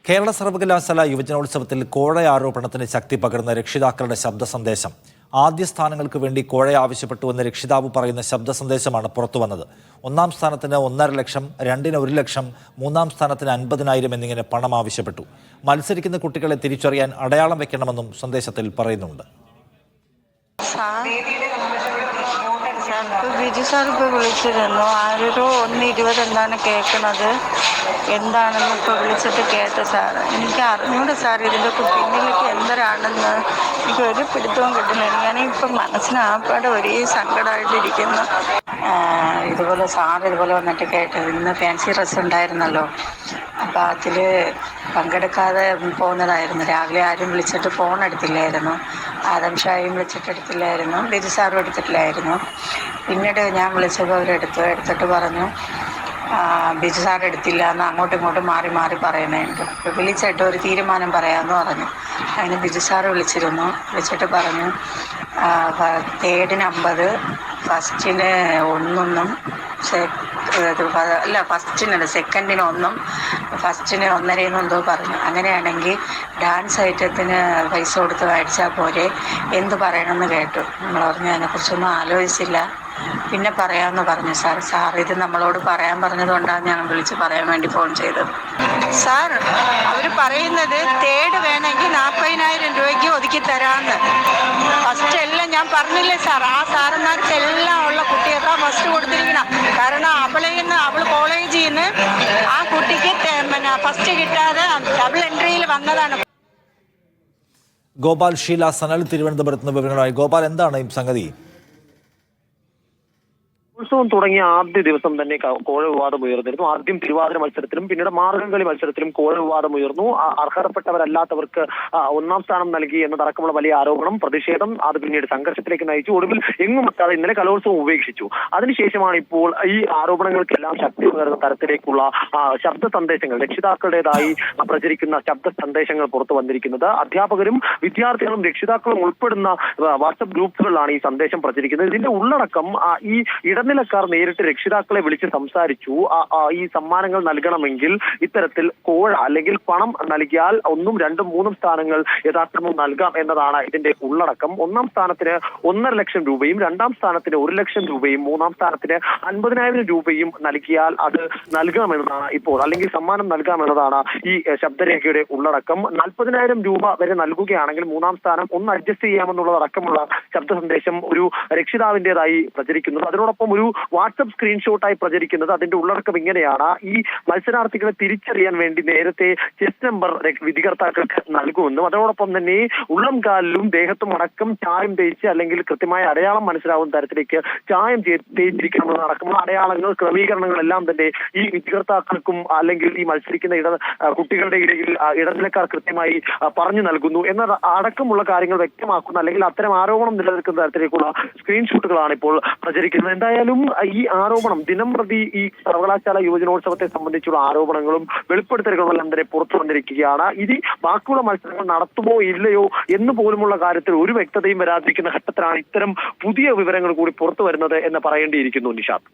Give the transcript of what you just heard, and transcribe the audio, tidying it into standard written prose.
കേരള സർവകലാശാല യുവജനോത്സവത്തിൽ കോഴ ആരോപണത്തിന് ശക്തി പകർന്ന രക്ഷിതാക്കളുടെ ശബ്ദ സന്ദേശം. ആദ്യ സ്ഥാനങ്ങൾക്ക് വേണ്ടി കോഴ ആവശ്യപ്പെട്ടുവെന്ന് രക്ഷിതാവ് പറയുന്ന ശബ്ദ സന്ദേശമാണ് പുറത്തുവന്നത്. ഒന്നാം സ്ഥാനത്തിന് 1.5 ലക്ഷം, രണ്ടിന് 1 ലക്ഷം, മൂന്നാം സ്ഥാനത്തിന് 50,000 എന്നിങ്ങനെ പണം ആവശ്യപ്പെട്ടു. മത്സരിക്കുന്ന കുട്ടികളെ തിരിച്ചറിയാൻ അടയാളം വെക്കണമെന്നും സന്ദേശത്തിൽ പറയുന്നുണ്ട്. ബിജു സാർ ഇപ്പോൾ വിളിച്ചിരുന്നു. ആരോ 1:20 എന്താണ് കേൾക്കുന്നത്, എന്താണെന്ന് ഇപ്പോൾ വിളിച്ചിട്ട് കേട്ട സാർ. എനിക്ക് അറിഞ്ഞൂടെ സാർ ഇതിൻ്റെ പിന്നിലേക്ക് എന്തരാണെന്ന് എനിക്ക് ഒരു പിടുത്തവും കിട്ടുന്നില്ല. ഞാനിപ്പം മനസ്സിനാപ്പാടെ ഒരേ സങ്കടമായിട്ടിരിക്കുന്നു. ഇതുപോലെ സാർ ഇതുപോലെ വന്നിട്ട് കേട്ടത്, ഇന്ന് ഫാൻസി ഡ്രസ്സ് ഉണ്ടായിരുന്നല്ലോ, അപ്പോൾ അതിൽ പങ്കെടുക്കാതെ പോകുന്നതായിരുന്നു. രാവിലെ ആരും വിളിച്ചിട്ട് ഫോൺ എടുത്തില്ലായിരുന്നു. ആദം ഷായും വിളിച്ചിട്ട് എടുത്തില്ലായിരുന്നു, ബിജു സാറും എടുത്തിട്ടില്ലായിരുന്നു. പിന്നീട് ഞാൻ വിളിച്ചപ്പോൾ എടുത്തിട്ട് പറഞ്ഞു ബിജു സാർ എടുത്തില്ല എന്ന് അങ്ങോട്ടും ഇങ്ങോട്ടും മാറി മാറി പറയുന്നുണ്ട്. അപ്പോൾ വിളിച്ചിട്ട് ഒരു തീരുമാനം പറയാമെന്ന് പറഞ്ഞു. അതിന് ബിജു സാറ് വിളിച്ചിട്ട് പറഞ്ഞു തേർഡിന് 50, ഫസ്റ്റിന് 1 ഫസ്റ്റിനല്ല സെക്കൻഡിന് 1, ഫസ്റ്റിന് 1.5 എന്തോ പറഞ്ഞു. അങ്ങനെയാണെങ്കിൽ ഡാൻസ് ഐറ്റത്തിന് പൈസ കൊടുത്ത് മേടിച്ചാൽ പോരെ, എന്ത് പറയണമെന്ന് കേട്ടു. നമ്മൾ പറഞ്ഞു അതിനെക്കുറിച്ചൊന്നും ആലോചിച്ചില്ല, പിന്നെ പറയാമെന്ന് പറഞ്ഞു. സാർ ഇത് നമ്മളോട് പറയാൻ പറഞ്ഞതുകൊണ്ടാണ് ഞാൻ വിളിച്ച് പറയാൻ വേണ്ടി ഫോൺ ചെയ്തത്. സാർ അവർ പറയുന്നത് തേർഡ് വേണമെങ്കിൽ 40,000 രൂപയ്ക്ക് ഒതുക്കി തരാമെന്ന്. ഫസ്റ്റ് എല്ലാം ഞാൻ പറഞ്ഞില്ലേ സാർ, ആ സാറന്മാർക്ക് എല്ലാം ഉള്ള കുട്ടിയൊക്കെ ഫസ്റ്റ് കൊടുത്തിരിക്കണം. കാരണം അവൾ കോളേജിൽ നിന്ന് ആ കുട്ടിക്ക് ഫസ്റ്റ് കിട്ടാതെ ഡബിൾ എൻട്രിയിൽ വന്നതാണ്. ഗോപാൽ, ഷീല, സനൽ തിരുവനന്തപുരത്ത് നിന്ന് വിവരങ്ങളായി. ഗോപാൽ, എന്താണ് ഈ സംഗതി? ഉത്സവം തുടങ്ങിയ ആദ്യ ദിവസം തന്നെ കോഴ വിവാദം ഉയർന്നിരുന്നു. ആദ്യം തിരുവാതിര മത്സരത്തിലും പിന്നീട് മാർഗംകളി മത്സരത്തിലും കോഴ വിവാദം ഉയർന്നു. അർഹതപ്പെട്ടവരല്ലാത്തവർക്ക് 1ാം സ്ഥാനം നൽകി എന്നതടക്കമുള്ള വലിയ ആരോപണം, പ്രതിഷേധം, അത് പിന്നീട് സംഘർഷത്തിലേക്ക് നയിച്ചു. ഒടുവിൽ എങ്ങുമെത്താതെ ഇന്നലെ കലോത്സവം ഉപേക്ഷിച്ചു. അതിനുശേഷമാണ് ഇപ്പോൾ ഈ ആരോപണങ്ങൾക്കെല്ലാം ശക്തി പകരുന്ന തരത്തിലേക്കുള്ള ശബ്ദ സന്ദേശങ്ങൾ, രക്ഷിതാക്കളുടേതായി പ്രചരിക്കുന്ന ശബ്ദ സന്ദേശങ്ങൾ പുറത്തു വന്നിരിക്കുന്നത്. അധ്യാപകരും വിദ്യാർത്ഥികളും രക്ഷിതാക്കളും ഉൾപ്പെടുന്ന വാട്സപ്പ് ഗ്രൂപ്പുകളിലാണ് ഈ സന്ദേശം പ്രചരിക്കുന്നത്. ഇതിന്റെ ഉള്ളടക്കം ഈ ഇടനിലക്കാർ നേരിട്ട് രക്ഷിതാക്കളെ വിളിച്ച് സംസാരിച്ചു. ഈ സമ്മാനങ്ങൾ നൽകണമെങ്കിൽ ഇത്തരത്തിൽ കോഴ അല്ലെങ്കിൽ പണം നൽകിയാൽ 1, 2, 3 സ്ഥാനങ്ങൾ യഥാക്രമം നൽകാം എന്നതാണ് ഇതിന്റെ ഉള്ളടക്കം. 1ാം സ്ഥാനത്തിന് 1.5 ലക്ഷം രൂപയും, 2ാം സ്ഥാനത്തിന് 1 ലക്ഷം രൂപയും, 3ാം സ്ഥാനത്തിന് 50,000 രൂപയും നൽകിയാൽ അത് നൽകാമെന്നതാണ് ഇപ്പോൾ, അല്ലെങ്കിൽ സമ്മാനം നൽകാമെന്നതാണ് ഈ ശബ്ദരേഖയുടെ ഉള്ളടക്കം. 40,000 രൂപ വരെ നൽകുകയാണെങ്കിൽ 3ാം സ്ഥാനം ഒന്ന് അഡ്ജസ്റ്റ് ചെയ്യാമെന്നുള്ളതടക്കമുള്ള ശബ്ദ സന്ദേശം ഒരു രക്ഷിതാവിൻ്റെതായി പ്രചരിക്കുന്നത്. അതിനോടൊപ്പം ഒരു വാട്സപ്പ് സ്ക്രീൻഷോട്ടായി പ്രചരിക്കുന്നത്. അതിന്റെ ഉള്ളടക്കം ഇങ്ങനെയാണ്: ഈ മത്സരാർത്ഥികളെ തിരിച്ചറിയാൻ വേണ്ടി നേരത്തെ ചെസ് നമ്പർ വിധികർത്താക്കൾക്ക് നൽകുമെന്നും അതോടൊപ്പം തന്നെ ഉള്ളം കാലിലും ദേഹത്തും അടക്കം ചായം തേച്ച്, അല്ലെങ്കിൽ കൃത്യമായ അടയാളം മനസ്സിലാവുന്ന തരത്തിലേക്ക് ചായം തേച്ചിരിക്കണമെന്ന് അടക്കമുള്ള അടയാളങ്ങൾ, ക്രമീകരണങ്ങളെല്ലാം തന്നെ ഈ വിധികർത്താക്കൾക്കും അല്ലെങ്കിൽ ഈ മത്സരിക്കുന്ന കുട്ടികളുടെ ഇടയിൽ ഇടനിലക്കാർ കൃത്യമായി പറഞ്ഞു നൽകുന്നു എന്ന അടക്കമുള്ള കാര്യങ്ങൾ വ്യക്തമാക്കുന്ന, അല്ലെങ്കിൽ അത്തരം ആരോപണം നിലനിൽക്കുന്ന തരത്തിലേക്കുള്ള സ്ക്രീൻഷോട്ടുകളാണ് ഇപ്പോൾ പ്രചരിക്കുന്നത്. എന്തായാലും ഈ ആരോപണം ദിനംപ്രതി ഈ സർവകലാശാല യുവജനോത്സവത്തെ സംബന്ധിച്ചുള്ള ആരോപണങ്ങളും വെളിപ്പെടുത്തലുകളും എല്ലാം തന്നെ പുറത്തു വന്നിരിക്കുകയാണ്. ഇത് ബാക്കിയുള്ള മത്സരങ്ങൾ നടത്തുമോ ഇല്ലയോ എന്ന് പോലുമുള്ള കാര്യത്തിൽ ഒരു വ്യക്തതയും വരാതിരിക്കുന്ന ഘട്ടത്തിലാണ് ഇത്തരം പുതിയ വിവരങ്ങൾ കൂടി പുറത്തു വരുന്നത് എന്ന് പറയേണ്ടിയിരിക്കുന്നു. നിഷാദ്.